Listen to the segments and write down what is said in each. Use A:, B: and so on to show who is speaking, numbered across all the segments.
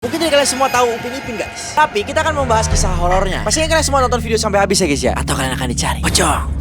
A: Mungkin dari kalian semua tahu Upin Ipin guys, tapi kita akan membahas kisah horornya. Pastinya kalian semua nonton video sampai habis ya guys ya. Atau kalian akan dicari pocong.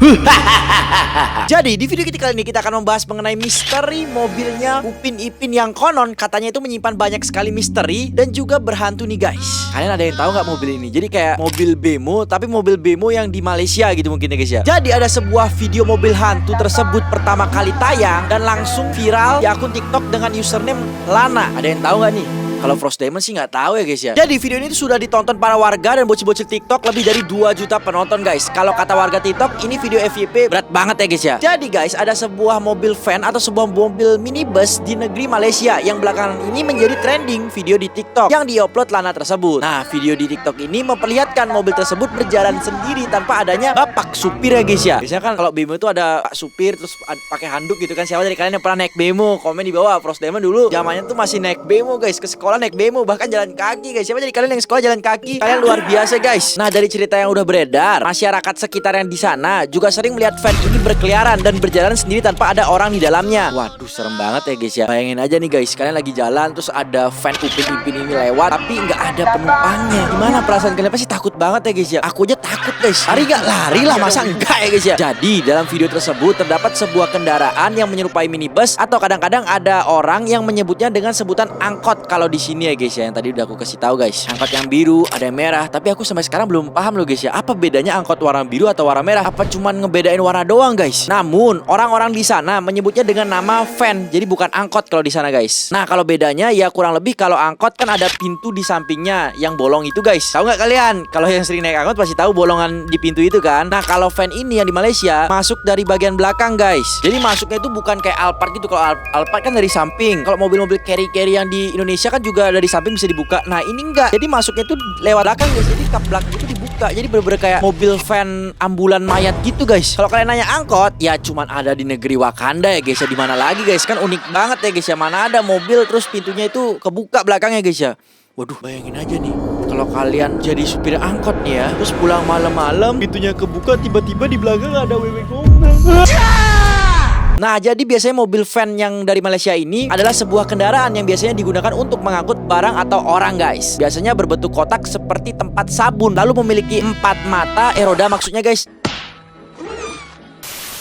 A: Jadi di video kita kali ini kita akan membahas mengenai misteri mobilnya Upin Ipin yang konon katanya itu menyimpan banyak sekali misteri dan juga berhantu nih guys. Kalian ada yang tahu nggak mobil ini? Jadi kayak mobil bemo, tapi mobil bemo yang di Malaysia gitu mungkin ya guys ya. Jadi ada sebuah video mobil hantu tersebut pertama kali tayang dan langsung viral di akun TikTok dengan username Lana. Ada yang tahu nggak nih? Kalau Frost Diamond sih nggak tahu ya guys ya. Jadi video ini tuh sudah ditonton para warga dan bocil-bocil TikTok lebih dari 2 juta penonton guys. Kalau kata warga TikTok ini video FYP berat banget ya guys ya. Jadi guys ada sebuah mobil van atau sebuah mobil minibus di negeri Malaysia yang belakangan ini menjadi trending video di TikTok yang diupload Lana tersebut. Nah video di TikTok ini memperlihatkan mobil tersebut berjalan sendiri tanpa adanya bapak supir ya guys ya. Biasanya kan kalau bemo itu ada pak supir terus pakai handuk gitu kan. Siapa dari kalian yang pernah naik bemo? Komen di bawah. Frost Diamond dulu zamannya tuh masih naik bemo guys, ke sekolah naik bemo, bahkan jalan kaki guys. Siapa jadi kalian yang sekolah jalan kaki? Kalian luar biasa guys. Nah dari cerita yang udah beredar, masyarakat sekitar yang di sana juga sering melihat van ini berkeliaran dan berjalan sendiri tanpa ada orang di dalamnya. Waduh serem banget ya guys ya. Bayangin aja nih guys, kalian lagi jalan terus ada van Upin Ipin ini lewat tapi nggak ada penumpangnya. Gimana perasaan kalian? Pasti takut banget ya guys ya. Aku aja takut guys. Lari gak? Lari lah, masa enggak ya guys ya. Jadi dalam video tersebut terdapat sebuah kendaraan yang menyerupai minibus atau kadang-kadang ada orang yang menyebutnya dengan sebutan angkot kalau di sini ya guys ya, yang tadi udah aku kasih tahu guys. Angkot yang biru, ada yang merah, tapi aku sampai sekarang belum paham loh guys ya. Apa bedanya angkot warna biru atau warna merah? Apa cuman ngebedain warna doang guys? Namun orang-orang di sana menyebutnya dengan nama van, jadi bukan angkot kalau di sana guys. Nah kalau bedanya ya kurang lebih, kalau angkot kan ada pintu di sampingnya yang bolong itu guys. Tahu nggak kalian? Kalau yang sering naik angkot pasti tahu bolongan di pintu itu kan. Nah kalau van ini yang di Malaysia masuk dari bagian belakang guys. Jadi masuknya itu bukan kayak Alphard gitu. Kalau Alphard kan dari samping. Kalau mobil-mobil carry yang di Indonesia kan juga dari samping bisa dibuka. Nah ini enggak. Jadi masuknya itu lewat belakang guys. Jadi kap belakang itu dibuka. Jadi bener-bener kayak mobil van ambulan mayat gitu guys. Kalau kalian nanya angkot, ya cuman ada di negeri Wakanda ya guys ya. Di mana lagi guys? Kan unik banget ya guys ya. Mana ada mobil terus pintunya itu kebuka belakangnya guys ya. Waduh, bayangin aja nih, kalau kalian jadi supir angkot nih ya, terus pulang malam-malam, pintunya kebuka, tiba-tiba di belakang ada wewe gombel. Nah, jadi biasanya mobil van yang dari Malaysia ini adalah sebuah kendaraan yang biasanya digunakan untuk mengangkut barang atau orang guys. Biasanya berbentuk kotak seperti tempat sabun, lalu memiliki 4 mata, roda maksudnya guys.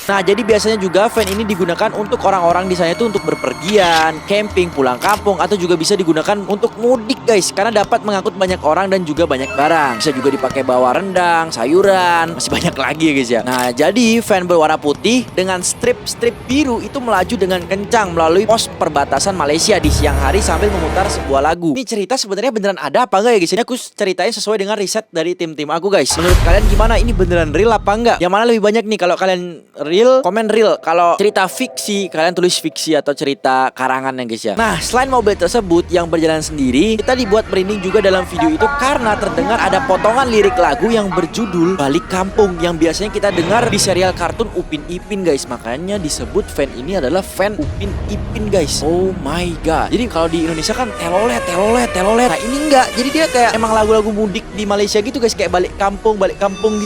A: Nah jadi biasanya juga van ini digunakan untuk orang-orang di sana itu untuk berpergian, camping, pulang kampung, atau juga bisa digunakan untuk mudik guys, karena dapat mengangkut banyak orang dan juga banyak barang. Bisa juga dipakai bawa rendang, sayuran, masih banyak lagi ya guys ya. Nah jadi van berwarna putih dengan strip-strip biru itu melaju dengan kencang melalui pos perbatasan Malaysia di siang hari sambil memutar sebuah lagu. Ini cerita sebenarnya beneran ada apa enggak ya guys? Ini aku ceritain sesuai dengan riset dari tim-tim aku guys. Menurut kalian gimana? Ini beneran real apa enggak? Yang mana lebih banyak nih? Kalau kalian real, komen real. Kalau cerita fiksi, kalian tulis fiksi atau cerita karangan ya guys ya. Nah selain mobil tersebut yang berjalan sendiri, kita dibuat merinding juga dalam video itu karena terdengar ada potongan lirik lagu yang berjudul Balik Kampung yang biasanya kita dengar di serial kartun Upin Ipin guys. Makanya disebut van ini adalah van Upin Ipin guys. Oh my god. Jadi kalau di Indonesia kan telolet, telolet, telolet. Nah ini enggak. Jadi dia kayak emang lagu-lagu mudik di Malaysia gitu guys, kayak balik kampung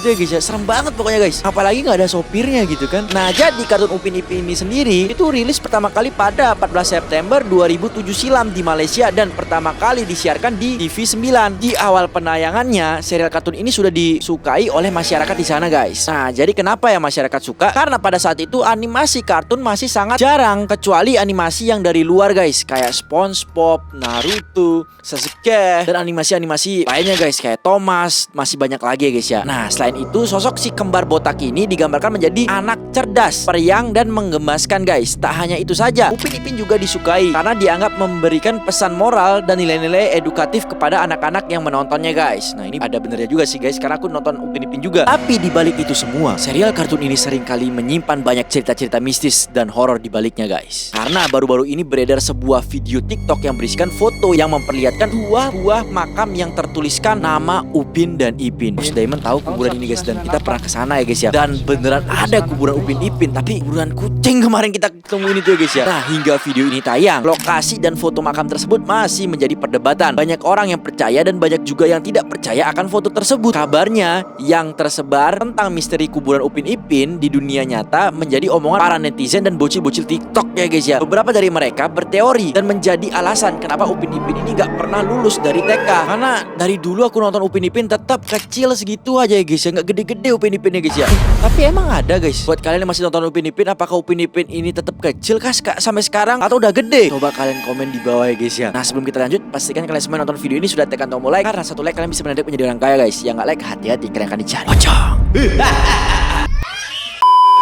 A: gitu ya guys ya. Serem banget pokoknya guys. Apalagi nggak ada sopirnya gitu kan. Nah jadi kartun Upin Ipin ini sendiri itu rilis pertama kali pada 14 September 2007 silam di Malaysia dan pertama kali disiarkan di TV9. Di awal penayangannya serial kartun ini sudah disukai oleh masyarakat di sana guys. Nah jadi kenapa ya masyarakat suka? Karena pada saat itu animasi kartun masih sangat jarang, kecuali animasi yang dari luar guys, kayak SpongeBob, Naruto, Sasuke, dan animasi-animasi lainnya guys kayak Thomas. Masih banyak lagi ya guys ya. Nah selain itu sosok si kembar botak ini digambarkan menjadi anak cerdas, periang, dan menggemaskan guys. Tak hanya itu saja, Upin Ipin juga disukai karena dianggap memberikan pesan moral dan nilai-nilai edukatif kepada anak-anak yang menontonnya guys. Nah ini ada benernya juga sih guys, karena aku nonton Upin Ipin juga. Tapi dibalik itu semua, serial kartun ini seringkali menyimpan banyak cerita-cerita mistis dan horor di baliknya guys. Karena baru-baru ini beredar sebuah video TikTok yang berisikan foto yang memperlihatkan dua buah makam yang tertuliskan nama Upin dan Ipin. Frost Diamond tahu kuburan ini guys, dan kita pernah kesana ya guys ya. Dan beneran ada kuburan Upin Ipin, tapi kuburan kucing kemarin kita temuin itu ya guys ya. Nah, hingga video ini tayang, lokasi dan foto makam tersebut masih menjadi perdebatan. Banyak orang yang percaya dan banyak juga yang tidak percaya akan foto tersebut. Kabarnya yang tersebar tentang misteri kuburan Upin Ipin di dunia nyata menjadi omongan para netizen dan bocil-bocil TikTok ya guys ya. Beberapa dari mereka berteori dan menjadi alasan kenapa Upin Ipin ini gak pernah lulus dari TK. Karena dari dulu aku nonton Upin Ipin tetap kecil segitu aja ya guys ya, gak gede-gede Upin Ipin ya guys ya. Tapi emang ada guys, buat kalian yang masih nonton Upin Ipin, apakah Upin Ipin ini tetap kecil kah sampai sekarang atau udah gede? Coba kalian komen di bawah ya guys ya. Nah, sebelum kita lanjut, pastikan kalian semua nonton video ini sudah tekan tombol like, karena satu like kalian bisa menandakan menjadi orang kaya guys. Yang gak like, hati-hati, kalian akan dicari pocong.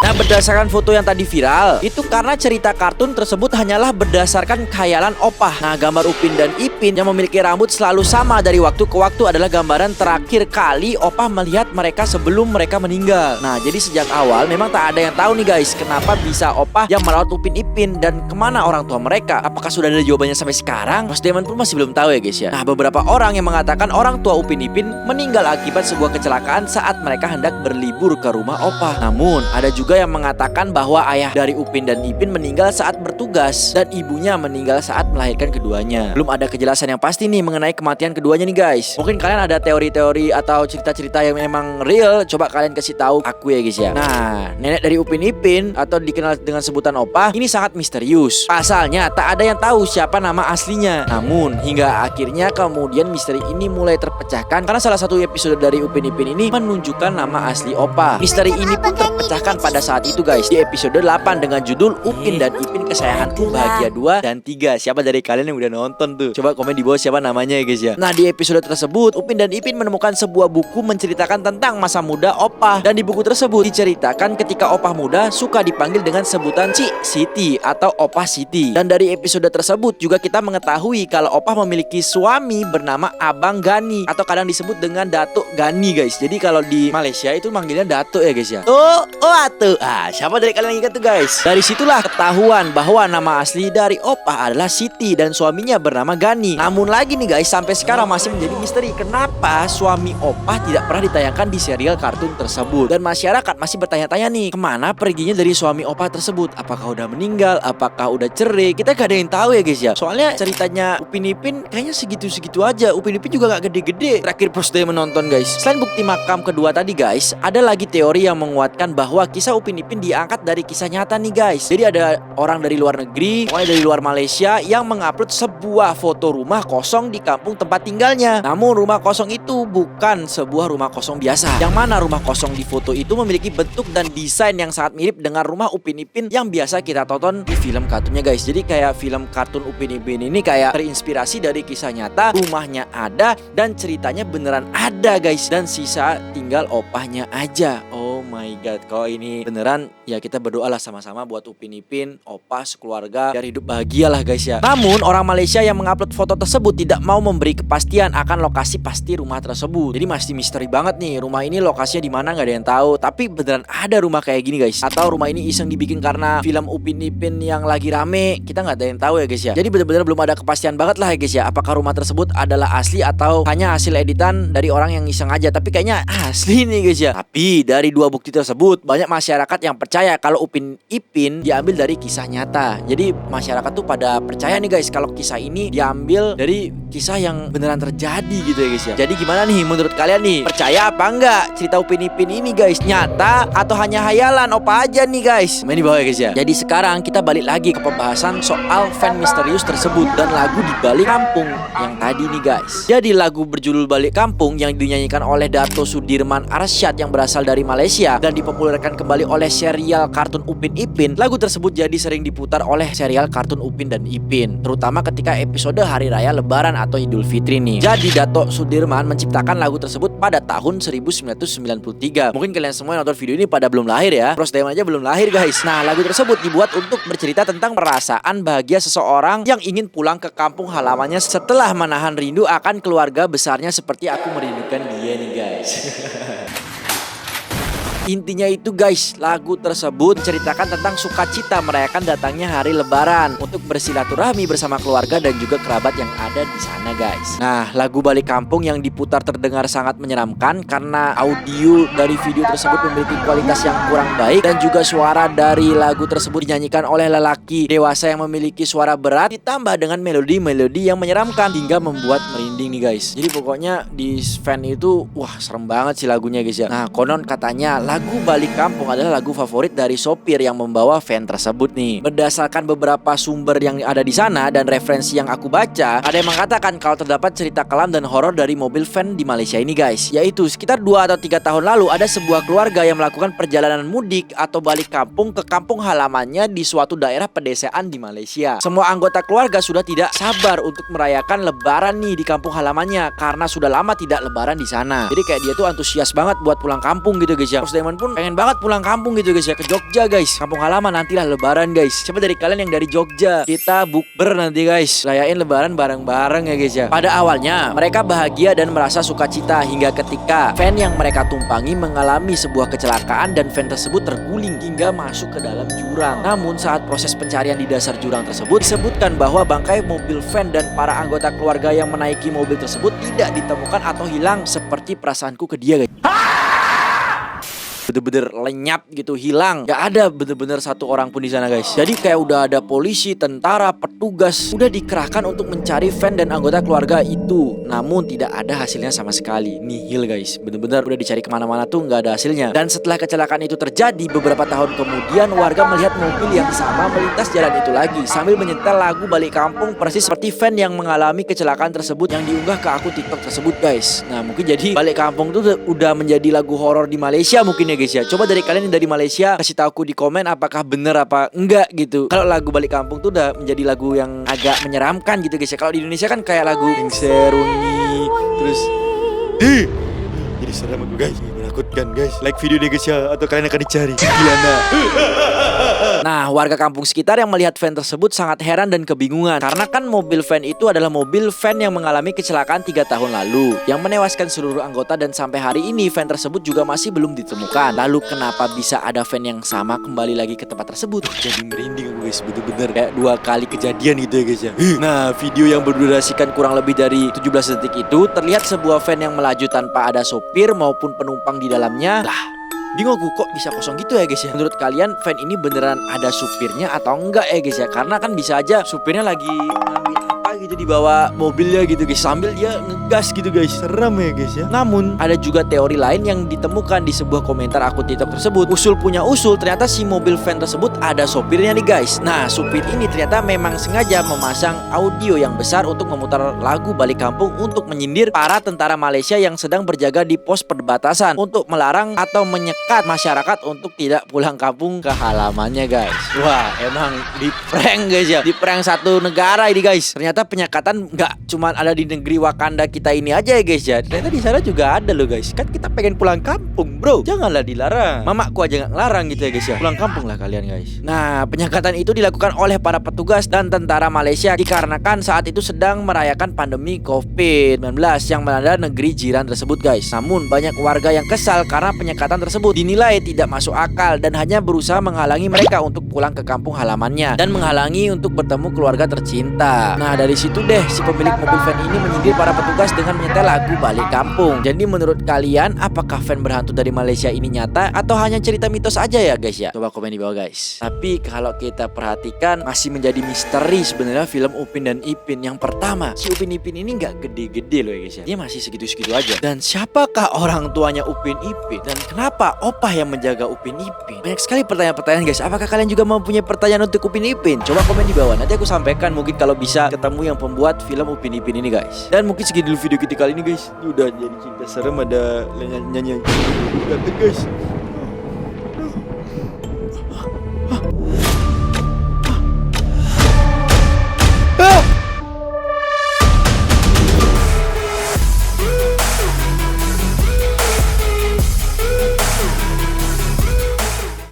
A: Nah, berdasarkan foto yang tadi viral, itu karena cerita kartun tersebut hanyalah berdasarkan khayalan opah. Nah, gambar Upin dan Ipin yang memiliki rambut selalu sama dari waktu ke waktu adalah gambaran terakhir kali opah melihat mereka sebelum mereka meninggal. Nah, jadi sejak awal memang tak ada yang tahu nih guys, kenapa bisa opah yang merawat Upin Ipin dan kemana orang tua mereka. Apakah sudah ada jawabannya sampai sekarang? Mas Demon pun masih belum tahu ya guys ya. Nah, beberapa orang yang mengatakan orang tua Upin Ipin meninggal akibat sebuah kecelakaan saat mereka hendak berlibur ke rumah opah. Namun, ada juga yang mengatakan bahwa ayah dari Upin dan Ipin meninggal saat bertugas dan ibunya meninggal saat melahirkan keduanya. Belum ada kejelasan yang pasti nih mengenai kematian keduanya nih guys. Mungkin kalian ada teori-teori atau cerita-cerita yang memang real, coba kalian kasih tahu aku ya guys ya. Nah, nenek dari Upin Ipin atau dikenal dengan sebutan opah ini sangat misterius. Pasalnya tak ada yang tahu siapa nama aslinya. Namun hingga akhirnya kemudian misteri ini mulai terpecahkan karena salah satu episode dari Upin Ipin ini menunjukkan nama asli opah. Misteri ini pun terpecahkan pada saat itu guys, di episode 8 dengan judul Upin dan Ipin Kesayanganku Bahagia 2 dan 3. Siapa dari kalian yang udah nonton tuh? Coba komen di bawah siapa namanya ya guys ya. Nah, di episode tersebut Upin dan Ipin menemukan sebuah buku menceritakan tentang masa muda opah. Dan di buku tersebut diceritakan ketika opah muda suka dipanggil dengan sebutan Cik Siti atau Opah Siti. Dan dari episode tersebut juga kita mengetahui kalau opah memiliki suami bernama Abang Gani atau kadang disebut dengan Datuk Gani guys. Jadi kalau di Malaysia itu manggilnya Datuk ya guys ya. Atuh. Siapa dari kalian yang ingat tuh guys? Dari situlah ketahuan bahwa nama asli dari opah adalah Siti dan suaminya bernama Gani. Namun lagi nih guys, sampai sekarang masih menjadi misteri kenapa suami opah tidak pernah ditayangkan di serial kartun tersebut. Dan masyarakat masih bertanya-tanya nih, kemana perginya dari suami opah tersebut? Apakah udah meninggal? Apakah udah cerai? Kita gak ada yang tahu ya guys ya. Soalnya ceritanya Upin Ipin kayaknya segitu-segitu aja. Upin Ipin juga gak gede-gede. Terakhir pas dia menonton guys. Selain bukti makam kedua tadi guys, ada lagi teori yang menguatkan bahwa kisah Upin Ipin diangkat dari kisah nyata nih guys. Jadi ada orang dari luar negeri, pokoknya dari luar Malaysia, yang mengupload sebuah foto rumah kosong di kampung tempat tinggalnya. Namun rumah kosong itu bukan sebuah rumah kosong biasa. Yang mana rumah kosong di foto itu memiliki bentuk dan desain yang sangat mirip dengan rumah Upin Ipin yang biasa kita tonton di film kartunnya guys. Jadi kayak film kartun Upin Ipin ini kayak terinspirasi dari kisah nyata, rumahnya ada dan ceritanya beneran ada guys. Dan sisa tinggal opahnya aja. Oh my god, kalau ini beneran ya kita berdoa lah sama-sama buat Upin Ipin, opah, sekeluarga biar hidup bahagia lah guys ya. Namun orang Malaysia yang mengupload foto tersebut tidak mau memberi kepastian akan lokasi pasti rumah tersebut. Jadi masih misteri banget nih, rumah ini lokasinya di mana nggak ada yang tahu. Tapi beneran ada rumah kayak gini guys. Atau rumah ini iseng dibikin karena film Upin Ipin yang lagi rame, kita nggak ada yang tahu ya guys ya. Jadi bener-bener belum ada kepastian banget lah ya guys ya. Apakah rumah tersebut adalah asli atau hanya hasil editan dari orang yang iseng aja. Tapi kayaknya asli nih guys ya. Tapi dari dua bukti tersebut banyak masyarakat yang percaya kalau Upin Ipin diambil dari kisah nyata. Jadi masyarakat tuh pada percaya nih guys kalau kisah ini diambil dari kisah yang beneran terjadi gitu ya guys ya. Jadi gimana nih menurut kalian nih? Percaya apa enggak cerita Upin Ipin ini guys? Nyata atau hanya hayalan opah aja nih guys? Main di bawah ya guys ya. Jadi sekarang kita balik lagi ke pembahasan soal fan misterius tersebut dan lagu di Balik Kampung yang tadi nih guys. Jadi lagu berjudul Balik Kampung yang dinyanyikan oleh Dato Sudirman Arsyad yang berasal dari Malaysia dan dipopulerkan kembali oleh serial kartun Upin Ipin. Lagu tersebut jadi sering diputar oleh serial kartun Upin dan Ipin, terutama ketika episode Hari Raya Lebaran atau Idul Fitri nih. Jadi Dato Sudirman menciptakan lagu tersebut pada tahun 1993. Mungkin kalian semua yang nonton video ini pada belum lahir ya. Bros Diamond aja belum lahir guys. Nah, lagu tersebut dibuat untuk bercerita tentang perasaan bahagia seseorang yang ingin pulang ke kampung halamannya setelah menahan rindu akan keluarga besarnya seperti aku merindukan dia nih guys. Intinya itu guys, lagu tersebut menceritakan tentang sukacita merayakan datangnya hari lebaran untuk bersilaturahmi bersama keluarga dan juga kerabat yang ada di sana guys. Nah, lagu Balik Kampung yang diputar terdengar sangat menyeramkan karena audio dari video tersebut memiliki kualitas yang kurang baik dan juga suara dari lagu tersebut dinyanyikan oleh lelaki dewasa yang memiliki suara berat ditambah dengan melodi-melodi yang menyeramkan hingga membuat merinding nih guys. Jadi pokoknya di fan itu wah serem banget sih lagunya guys ya. Nah, konon katanya lagu Balik Kampung adalah lagu favorit dari sopir yang membawa van tersebut nih. Berdasarkan beberapa sumber yang ada di sana dan referensi yang aku baca, ada yang mengatakan kalau terdapat cerita kelam dan horor dari mobil van di Malaysia ini guys. Yaitu sekitar 2 atau 3 tahun lalu ada sebuah keluarga yang melakukan perjalanan mudik atau balik kampung ke kampung halamannya di suatu daerah pedesaan di Malaysia. Semua anggota keluarga sudah tidak sabar untuk merayakan lebaran nih di kampung halamannya karena sudah lama tidak lebaran di sana. Jadi kayak dia tuh antusias banget buat pulang kampung gitu guys ya. Terus Diamond pun pengen banget pulang kampung gitu guys ya, ke Jogja guys. Kampung halaman nantilah lebaran guys. Coba dari kalian yang dari Jogja, kita bukber nanti guys. Rayain lebaran bareng-bareng ya guys ya. Pada awalnya mereka bahagia dan merasa sukacita hingga ketika van yang mereka tumpangi mengalami sebuah kecelakaan dan van tersebut terguling hingga masuk ke dalam jurang. Namun saat proses pencarian di dasar jurang tersebut disebutkan bahwa bangkai mobil van dan para anggota keluarga yang menaiki mobil tersebut tidak ditemukan atau hilang seperti perasaanku ke dia guys. Bener-bener lenyap gitu, hilang. Gak ada bener-bener satu orang pun di sana guys. Jadi kayak udah ada polisi, tentara, petugas udah dikerahkan untuk mencari van dan anggota keluarga itu. Namun tidak ada hasilnya sama sekali. Nihil guys. Bener-bener udah dicari kemana-mana tuh gak ada hasilnya. Dan setelah kecelakaan itu terjadi beberapa tahun kemudian, warga melihat mobil yang sama melintas jalan itu lagi sambil menyetel lagu Balik Kampung persis seperti van yang mengalami kecelakaan tersebut yang diunggah ke akun TikTok tersebut guys. Nah mungkin jadi Balik Kampung tuh udah menjadi lagu horor di Malaysia mungkin ya guys ya. Coba dari kalian yang dari Malaysia kasih tahu aku di komen apakah bener apa enggak gitu. Kalau lagu Balik Kampung tuh udah menjadi lagu yang agak menyeramkan gitu guys ya. Kalau di Indonesia kan kayak lagu Serungi terus jadi serem aku guys, menakutkan guys. Like video deh guys ya, atau kalian akan dicari gimana. Nah, warga kampung sekitar yang melihat van tersebut sangat heran dan kebingungan karena kan mobil van itu adalah mobil van yang mengalami kecelakaan 3 tahun lalu yang menewaskan seluruh anggota dan sampai hari ini van tersebut juga masih belum ditemukan. Lalu kenapa bisa ada van yang sama kembali lagi ke tempat tersebut? Jadi merinding aku guys, bener-bener kayak 2 kali kejadian gitu ya guys ya. Nah, video yang berdurasikan kurang lebih dari 17 detik itu terlihat sebuah van yang melaju tanpa ada sopir maupun penumpang di dalamnya. Lah, bingung gue kok bisa kosong gitu ya guys ya. Menurut kalian van ini beneran ada supirnya atau enggak ya guys ya? Karena kan bisa aja supirnya lagi ngambil apa gitu di bawah mobilnya gitu guys, sambil dia ngegas gitu guys. Serem ya guys ya. Namun ada juga teori lain yang ditemukan di sebuah komentar akun TikTok tersebut. Usul punya usul, ternyata si mobil van tersebut ada sopirnya nih guys. Nah, supir ini ternyata memang sengaja memasang audio yang besar untuk memutar lagu Balik Kampung untuk menyindir para tentara Malaysia yang sedang berjaga di pos perbatasan untuk melarang atau menyekat masyarakat untuk tidak pulang kampung ke halamannya guys. Wah, emang di prank guys ya. Di prank satu negara ini guys. Ternyata penyekatan nggak cuma ada di negeri Wakanda kita ini aja ya guys ya. Ternyata di sana juga ada loh guys. Kan kita pengen pulang kampung bro, janganlah dilarang. Mamaku aja nggak ngelarang gitu ya guys ya. Pulang kampung lah kalian guys. Nah, penyekatan itu dilakukan oleh para petugas dan tentara Malaysia dikarenakan saat itu sedang merayakan pandemi COVID-19 yang melanda negeri jiran tersebut guys. Namun banyak warga yang kesal karena penyekatan tersebut dinilai tidak masuk akal dan hanya berusaha menghalangi mereka untuk pulang ke kampung halamannya dan menghalangi untuk bertemu keluarga tercinta. Nah, dari situ deh si pemilik mobil van ini menyindir para petugas dengan menyetel lagu Balik Kampung. Jadi menurut kalian apakah van berhantu dari Malaysia ini nyata atau hanya cerita mitos aja ya guys ya? Coba komen di bawah guys. Tapi kalau kita perhatikan masih menjadi misteri sebenarnya film Upin dan Ipin. Yang pertama, si Upin Ipin ini nggak gede-gede loh ya guys ya. Dia masih segitu-segitu aja. Dan siapakah orang tuanya Upin Ipin? Dan kenapa opah yang menjaga Upin Ipin? Banyak sekali pertanyaan-pertanyaan guys. Apakah kalian juga mempunyai pertanyaan untuk Upin Ipin? Coba komen di bawah. Nanti aku sampaikan mungkin kalau bisa ketemu yang pembuat film Upin Ipin ini guys. Dan mungkin segini dulu video kita kali ini guys. Ini udah jadi cerita serem, ada nyanyi guys.